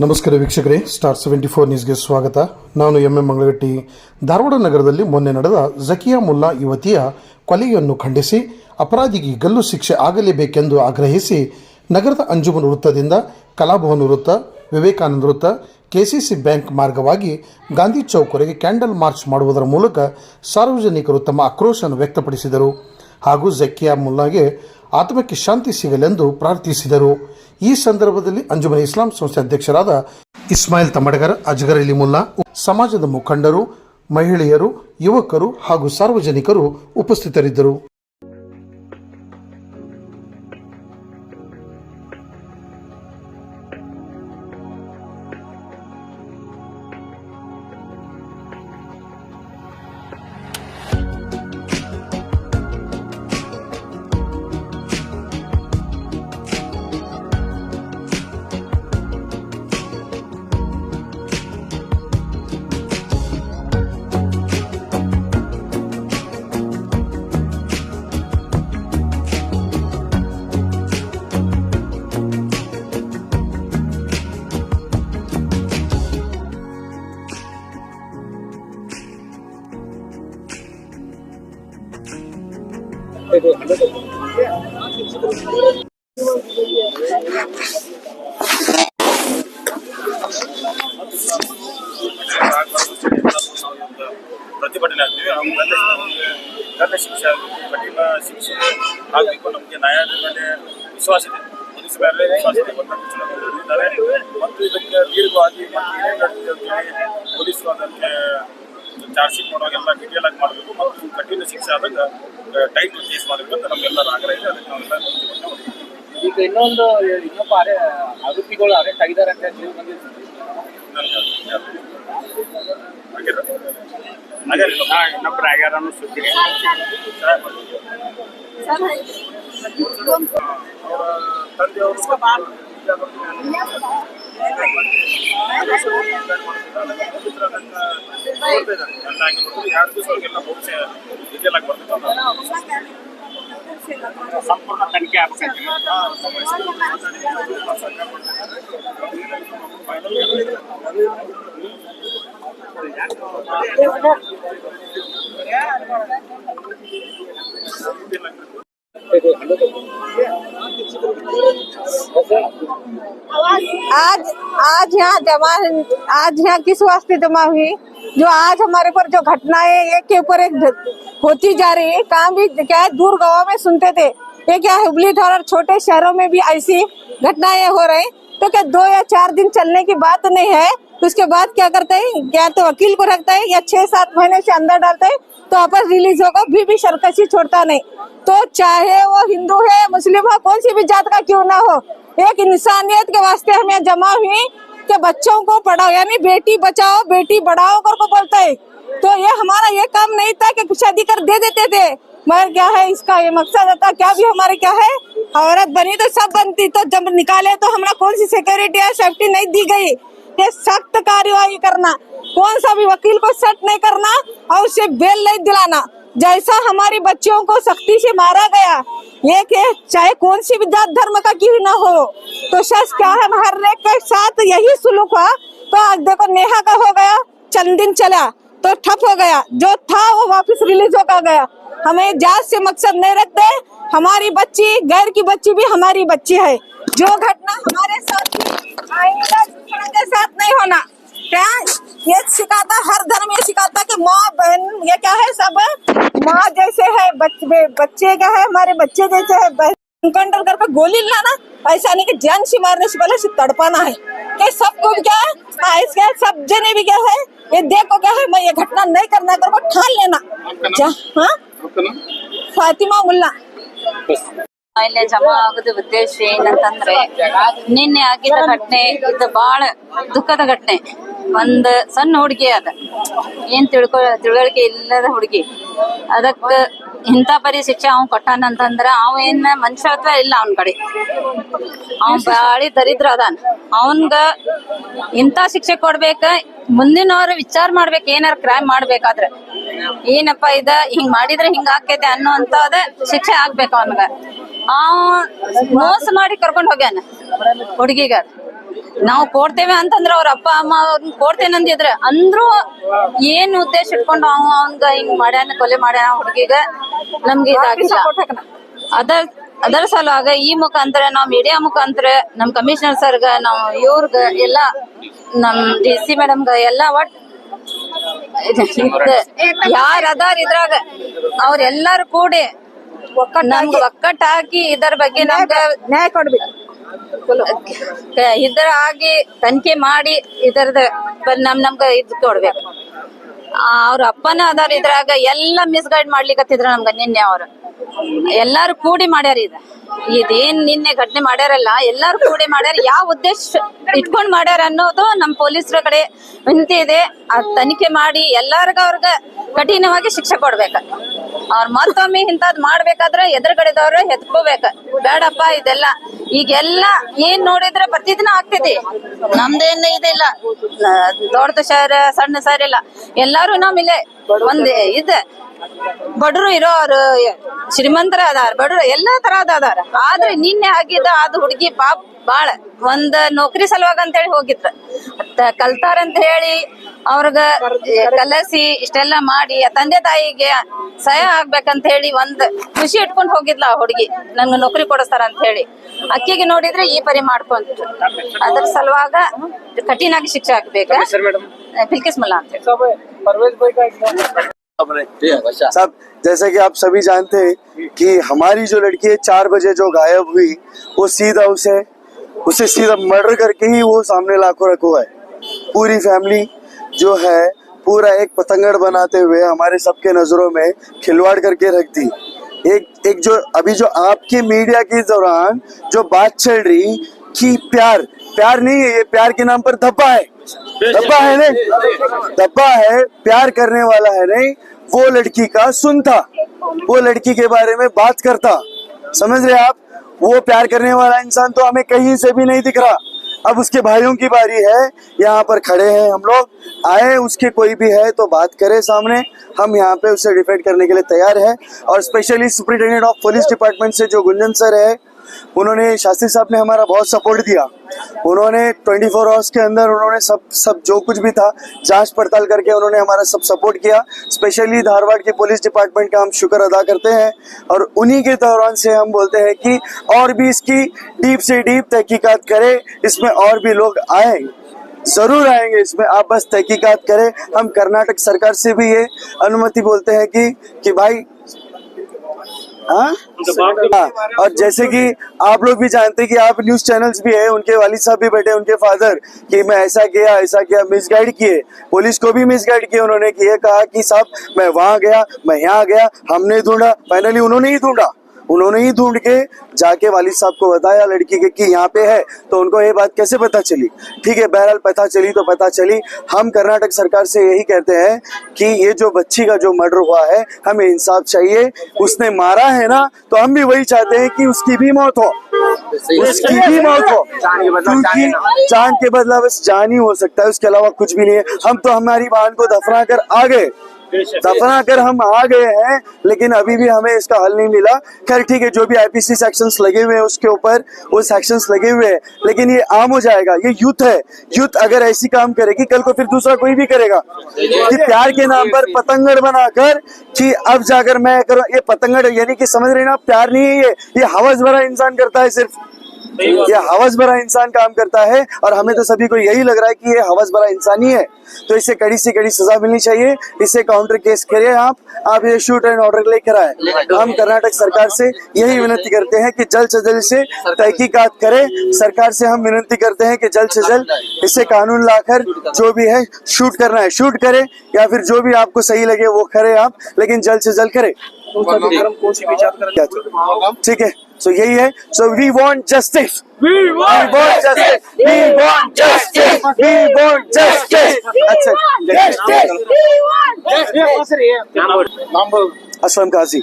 ನಮಸ್ಕಾರ ವೀಕ್ಷಕರೇ, ಸ್ಟಾರ್ 74 ನ್ಯೂಸ್ಗೆ ಸ್ವಾಗತ. ನಾನು ಎಂ ಮಂಗಳಗಟ್ಟಿ. ಧಾರವಾಡ ನಗರದಲ್ಲಿ ಮೊನ್ನೆ ನಡೆದ ಜಕಿಯಾ ಮುಲ್ಲಾ ಯುವತಿಯ ಕೊಲೆಯನ್ನು ಖಂಡಿಸಿ ಅಪರಾಧಿಗೆ ಗಲ್ಲು ಶಿಕ್ಷೆ ಆಗಲೇಬೇಕೆಂದು ಆಗ್ರಹಿಸಿ ನಗರದ ಅಂಜುಮನ್ ವೃತ್ತದಿಂದ ಕಲಾಭವನ ವೃತ್ತ, ವಿವೇಕಾನಂದ ವೃತ್ತ, ಕೆಸಿಸಿ ಬ್ಯಾಂಕ್ ಮಾರ್ಗವಾಗಿ ಗಾಂಧಿ ಚೌಕವರೆಗೆ ಕ್ಯಾಂಡಲ್ ಮಾರ್ಚ್ ಮಾಡುವುದರ ಮೂಲಕ ಸಾರ್ವಜನಿಕರು ತಮ್ಮ ಆಕ್ರೋಶವನ್ನು ವ್ಯಕ್ತಪಡಿಸಿದರು ಹಾಗೂ ಜಕಿಯಾ ಮುಲ್ಲಾಗೆ ಆತ್ಮಕ್ಕೆ ಶಾಂತಿ ಸಿಗಲೆಂದು ಪ್ರಾರ್ಥಿಸಿದರು. ಈ ಸಂದರ್ಭದಲ್ಲಿ ಅಂಜುಮನ್ ಇಸ್ಲಾಂ ಸಂಸ್ಥೆ ಅಧ್ಯಕ್ಷರಾದ ಇಸ್ಮಾಯಿಲ್ ತಮಡಗರ್, ಅಜ್ಗರ್ ಅಲಿ ಮುಲ್ಲಾ, ಸಮಾಜದ ಮುಖಂಡರು, ಮಹಿಳೆಯರು, ಯುವಕರು ಹಾಗೂ ಸಾರ್ವಜನಿಕರು ಉಪಸ್ಥಿತರಿದ್ದರು. ಪ್ರತಿಭಟನೆ ಆಗ್ತೀವಿ. ಗಲ್ಲ ಶಿಕ್ಷೆ ಆಗಬೇಕು, ಕಠಿಣ ಶಿಕ್ಷೆ ಆಗಬೇಕು. ನಮಗೆ ನ್ಯಾಯಾಲಯದ ಮೇಲೆ ವಿಶ್ವಾಸ ಇದೆ, ಪೊಲೀಸ್ ಮೇಲೆ ವಿಶ್ವಾಸ ಇದೆ. ಇದ್ದಾರೆ ಮತ್ತು ಇದಕ್ಕೆ ದೀರ್ಘವಾಗಿ ಮತ್ತು ಏನೇನು ನಡೆದಿದೆ ಅಂತೇಳಿ ಪೊಲೀಸರು ಅದಕ್ಕೆ ಚಾರ್ಜ್ ಶೀಟ್ ಮಾಡುವಾಗೆಲ್ಲ ಡೀಟೇಲ್ ಆಗಿ ಮಾಡಬೇಕು ಮತ್ತು ಕಠಿಣ ಶಿಕ್ಷೆ ಆದಾಗ ಟೈಟ್ ಕೇಸ್ ಮಾಡಬೇಕು ಅಂತ ನಮ್ಮೆಲ್ಲರ ಆಗ್ರಹ ಇದೆ. ಅದಕ್ಕೆ ನಾವೆಲ್ಲ ಈಗ ಇನ್ನೊಬ್ಬ ಆರೋಪಿಗಳು ಅರೆಸ್ಟ್ ಆಗಿದ್ದಾರೆ ಅಂತ ಹೇಳಿ ಬಂದಿದ್ದೀವಿ. ಇನ್ನೊಬ್ಬರು ಆಗ್ಯಾರ ಅನ್ನೋ ಸುದ್ದಿ ಅವರ ತಂದೆಯವರು ಎರಡು ದಿವಸಗಳಿಗೆಲ್ಲ ಬಹುಶಃ ಡೀಟೇಲ್ ಆಗಿ ಬರ್ತದೆ. ಸಂಪೂರ್ಣ ತನಿಖೆ ಆಗ್ತದೆ. आज यहाँ किस वास्ते जमा हुई? जो आज हमारे पर जो घटनाएं एक के ऊपर एक होती जा रही है. कहाँ भी क्या है, दूर गाँव में सुनते थे, ये क्या हुबली और छोटे शहरों में भी ऐसी घटनाएं हो रही. तो क्या 2 या 4 दिन चलने की बात नहीं है. उसके बाद क्या करते हैं, क्या तो वकील को रखता है या 6-7 महीने से अंदर डालते हैं तो वापस रिलीज होगा, भी सरकशी छोड़ता नहीं. तो चाहे वो हिंदू है, मुस्लिम हो, कौन सी भी जात का क्यों ना हो, एक इंसानियत के वास्ते हमें जमा हुई कि बच्चों को पढ़ाओ, यानी बेटी बचाओ बेटी बढ़ाओ कर को बोलता है. तो ये हमारा ये काम नहीं था कि कुछ अधिकार दे देते थे, मगर क्या है इसका ये मकसद था. क्या भी हमारे क्या है, औरत बनी तो सब बनती, तो जब निकाले तो हमारा कौन सी सिक्योरिटी या सेफ्टी नहीं दी गई. ये सख्त कार्यवाही करना, कौन सा भी वकील को सेट नहीं करना और उसे बेल नहीं दिलाना. जैसा हमारी बच्चियों को सख्ती से मारा गया, ये के चाहे कौन सी भी जात धर्म का क्यों न हो, तो शख्स क्या है हर एक के साथ यही सुलूक हुआ. तो आज देखो नेहा का हो गया, चंद दिन चला तो ठप हो गया, जो था वो वापस रिलीज होकर गया. हमें जात से मकसद नहीं रखते. हमारी बच्ची गैर की बच्ची भी हमारी बच्ची है. जो घटना हमारे साथ आइंदा के साथ नहीं होना. क्या ये सिखाता, हर धर्म ये सिखाता कि माँ बहन ये क्या है, सब माँ जैसे है, बच्चे क्या है हमारे बच्चे जैसे है. एनकाउंटर करके गोली लाना ऐसा नहीं कि जान से मारने से पहले से तड़पाना है. कि सबको क्या है इसके सब जने भी क्या है ये देखो क्या है, मैं ये घटना नहीं करना कर ठान लेना. हाँ, ಫಾತಿಮಾ ಮುಲ್ಲಾ. ಇಲ್ಲಿ ಜಮಾ ಆಗೋದು ಉದ್ದೇಶ ಏನಂತಂದ್ರೆ, ನಿನ್ನೆ ಆಗಿದ್ದ ಘಟನೆ ಇದು ಬಹಳ ದುಃಖದ ಘಟನೆ. ಒಂದ್ ಸಣ್ಣ ಹುಡುಗಿ ಅದ, ಏನ್ ತಿಳುವಳಿಕೆ ಇಲ್ಲದ ಹುಡುಗಿ, ಅದಕ್ಕ ಇಂಥ ಪರಿ ಶಿಕ್ಷೆ ಅವ್ ಕೊಟ್ಟಾನಂತಂದ್ರ ಅವ ಏನ್ ಮನುಷ್ಯತ್ವ ಇಲ್ಲ ಅವನ್ ಕಡೆ. ಅವ್ ಬಾಳಿ ದರಿದ್ರ ಅದಾನ, ಅವನ್ಗ ಇಂಥ ಶಿಕ್ಷೆ ಕೊಡ್ಬೇಕ. ಮುಂದಿನವ್ರು ವಿಚಾರ ಮಾಡ್ಬೇಕು, ಏನಾರ ಕ್ರೈಮ್ ಮಾಡ್ಬೇಕಾದ್ರೆ ಏನಪ್ಪಾ ಇದ ಹಿಂಗ್ ಮಾಡಿದ್ರೆ ಹಿಂಗ ಆಕೈತೆ ಅನ್ನೋಂತದ ಶಿಕ್ಷೆ ಆಗ್ಬೇಕು ಅವನ್ಗ. ಮೋಸ ಮಾಡಿ ಕರ್ಕೊಂಡ್ ಹೋಗ್ಯಾನ ಹುಡುಗಿಗ. ನಾವು ಕೊಡ್ತೇವೆ ಅಂತಂದ್ರ ಅವ್ರ ಅಪ್ಪ ಅಮ್ಮ ಅವ್ರನ್ನ ಕೊಡ್ತೇನೆ ಅಂದಿದ್ರ ಅಂದ್ರು ಏನ್ ಉದ್ದೇಶ ಇಟ್ಕೊಂಡು ಅವನ್ಗ ಹಿಂಗ್ ಮಾಡ್ಯಾನ, ಕೊಲೆ ಮಾಡ್ಯಾನ ಹುಡುಗಿಗ, ನಮ್ಗೆ ಇದಾಗಿಲ್ಲ. ಅದರ ಸಲುವಾಗ ಈ ಮುಖಾಂತರ ನಾವ್ ಮೀಡಿಯಾ ಮುಖಾಂತರ ನಮ್ ಕಮಿಷನರ್ ಸರ್ಗ, ನಾವ್ ಇವ್ರಗ ಎಲ್ಲಾ, ನಮ್ DC ಮೇಡಮ್ಗ ಎಲ್ಲಾ ಒಟ್ ಯಾರ ಅದಾರ ಇದ್ರಾಗ ಅವ್ರೆಲ್ಲಾರು ಕೂಡಿ ನಮ್ಗ ಒಕ್ಕಟ್ಟ ಹಾಕಿ ಇದರ ಬಗ್ಗೆ ನಮ್ಗ ನ್ಯಾಯ ಕೊಡ್ಬೇಕು. ಇದರ ಆಗಿ ತನಿಖೆ ಮಾಡಿ ಇದರದ ನಮ್ಗ ಇದ್ ಕೊಡ್ಬೇಕು. ಅವ್ರ ಅಪ್ಪನ ಅದಾರ ಇದ್ರಾಗ ಎಲ್ಲಾ ಮಿಸ್ಗೈಡ್ ಮಾಡ್ಲಿಕತ್ತಿದ್ರ ನಮ್ಗ. ನಿನ್ನೆ ಅವ್ರ ಎಲ್ಲಾರು ಕೂಡಿ ಮಾಡ್ಯಾರ. ಇದೇನ್ ನಿನ್ನೆ ಘಟನೆ ಮಾಡ್ಯಾರಲ್ಲ, ಎಲ್ಲಾರು ಕೂಡಿ ಮಾಡ್ಯಾರ. ಯಾವ ಉದ್ದೇಶ ಇಟ್ಕೊಂಡ್ ಮಾಡ್ಯಾರ ಅನ್ನೋದು ನಮ್ ಪೊಲೀಸರ ಕಡೆ ವಿನಂತಿ ಇದೆ. ಅದ್ ತನಿಖೆ ಮಾಡಿ ಎಲ್ಲಾರ್ಗ ಅವ್ರಗ ಕಠಿಣವಾಗಿ ಶಿಕ್ಷೆ ಕೊಡ್ಬೇಕ. ಅವ್ರ ಮತ್ತೊಮ್ಮೆ ಇಂತದ್ ಮಾಡ್ಬೇಕಾದ್ರೆ ಎದುರುಗಡೆದವ್ರ ಹೆದ್ಕೋಬೇಕ. ಬೇಡಪ್ಪ ಇದೆಲ್ಲ ಈಗೆಲ್ಲ ಏನ್ ನೋಡಿದ್ರೆ ಪ್ರತಿದಿನ ಆಗ್ತೈತಿ. ನಮ್ದೇನ್ ಇದಿಲ್ಲ, ದೊಡ್ಡ ಶಹರ ಸಣ್ಣ ಶಹರ ಇಲ್ಲ, ಎಲ್ಲಾರು ನಮ್ಮಿಲ್ಲೇ ಒಂದ್ ಬಡ್ರು ಇರೋರು, ಶ್ರೀಮಂತರ ಅದಾರ, ಬಡ್ರು ಎಲ್ಲಾ ತರಹದ ಅದಾರ. ಆದ್ರೆ ನಿನ್ನೆ ಆಗಿದ್ದ ಅದು ಹುಡುಗಿ ಪಾಪ್ ಬಾಳ ಒಂದ್ ನೌಕರಿ ಸಲುವಾಗ ಅಂತ ಹೇಳಿ ಹೋಗಿದ್ರ, ಕಲ್ತಾರಂತ ಹೇಳಿ ಅವ್ರಗ ಕಲಸಿ ಇಷ್ಟೆಲ್ಲಾ ಮಾಡಿ ತಂದೆ ತಾಯಿಗೆ ಸಹಾಯ ಆಗ್ಬೇಕಂತ ಹೇಳಿ ಒಂದ್ ಖುಷಿ ಇಟ್ಕೊಂಡ್ ಹೋಗಿದ್ಲ ಆ ಹುಡುಗಿ, ನನ್ಗ ನೌಕರಿ ಕೊಡಿಸ್ತಾರ ಅಂತ ಹೇಳಿ. ಅಕ್ಕಿಗೆ ನೋಡಿದ್ರೆ ಈ ಪರಿ ಮಾಡ್ಕೊಂಡ್ರು. ಅದ್ರ ಸಲುವಾಗ ಕಠಿಣಾಗಿ ಶಿಕ್ಷೆ ಆಗ್ಬೇಕ. ಬಿಲ್ಕಿಸ್ ಮುಲ್ಲಾ ಅಂತ साहब, जैसे कि आप सभी जानते हैं कि हमारी जो लड़की है 4 बजे जो गायब हुई, वो सीधा उसे सीधा मर्डर करके ही वो सामने लाखों रखा है। पूरी फैमिली जो है पूरा एक पतंगड़ बनाते हुए हमारे सबके नजरों में खिलवाड़ करके रख दी। एक जो अभी जो आपके मीडिया के दौरान जो बात चल रही कि प्यार नहीं है, ये प्यार के नाम पर धब्बा है नहीं, धब्बा है, प्यार करने वाला है नहीं। वो लड़की का सुनता, वो लड़की के बारे में बात करता, समझ रहे आप? वो प्यार करने वाला इंसान तो हमें कहीं से भी नहीं दिख रहा। अब उसके भाइयों की बारी है, यहाँ पर खड़े हैं हम लोग, आए उसके कोई भी है तो बात करे सामने, हम यहाँ पे उसे डिफेंड करने के लिए तैयार है। और specially superintendent of police department से जो गुंजन सर है, उन्होंने, शास्त्री साहब ने हमारा बहुत सपोर्ट दिया। उन्होंने 24 आवर्स के अंदर उन्होंने सब जो कुछ भी था जांच पड़ताल करके उन्होंने हमारा सब सपोर्ट किया। स्पेशली धारवाड़ की पुलिस डिपार्टमेंट का हम शुक्र अदा करते हैं। और उन्हीं के दौरान से हम बोलते हैं कि और भी इसकी डीप से डीप तहकीकात करें, इसमें और भी लोग आए, जरूर आएंगे इसमें, आप बस तहकीकात करें। हम कर्नाटक सरकार से भी ये अनुमति बोलते हैं कि भाई हाँ, और जैसे कि आप लोग भी जानते हैं कि आप न्यूज चैनल्स भी है, उनके वालिद साहब भी बैठे, उनके फादर, कि मैं ऐसा किया मिसगाइड किए, पुलिस को भी मिसगाइड किए। उन्होंने किए, कहा कि साहब मैं वहां गया, मैं यहाँ गया, हमने ढूंढा, फाइनली उन्होंने ही ढूंढ के जाके वालिद साहब को बताया लड़की के कि यहाँ पे है, तो उनको ये बात कैसे पता चली? ठीक है, बहरहाल पता चली तो पता चली। हम कर्नाटक सरकार से यही कहते हैं कि ये जो बच्ची का जो मर्डर हुआ है, हमें इंसाफ चाहिए। उसने मारा है ना, तो हम भी वही चाहते हैं कि उसकी भी मौत हो, क्योंकि जान के बदला बस जान ही हो सकता है, उसके अलावा कुछ भी नहीं है। हम तो हमारी बहन को दफना कर आ गए, हम आ गए हैं, लेकिन अभी भी हमें इसका हल नहीं मिला। खैर ठीक है, जो भी IPC सेक्शंस लगे हुए हैं उसके ऊपर वो सेक्शंस लगे हुए हैं, लेकिन ये आम हो जाएगा। ये यूथ है, यूथ अगर ऐसी काम करेगी, कल को फिर दूसरा कोई भी करेगा कि प्यार के नाम पर पतंगड़ बनाकर कि अब जाकर मैं करूं। ये पतंगड़ यानी कि समझ रहे ना, प्यार नहीं है, ये हवस भरा इंसान करता है, सिर्फ ये हवस भरा इंसान काम करता है। और हमें तो सभी को यही लग रहा है कि ये हवस भरा इंसान ही है, तो इसे कड़ी से कड़ी सजा मिलनी चाहिए। इसे काउंटर केस करिए आप ये शूट एंड ऑर्डर लेकर आए। हम कर्नाटक सरकार से यही विनती करते हैं कि जल्द से जल्द से तहकीकात करें। सरकार से हम विनती करते हैं कि जल्द से जल्द इसे कानून लाकर जो भी है शूट करना है शूट करें, या फिर जो भी आपको सही लगे वो करें आप, लेकिन जल्द से जल्द करें। ठीक है, सो यही है। So we want justice, we want justice, we want justice, we want justice. अच्छा, असलम काजी।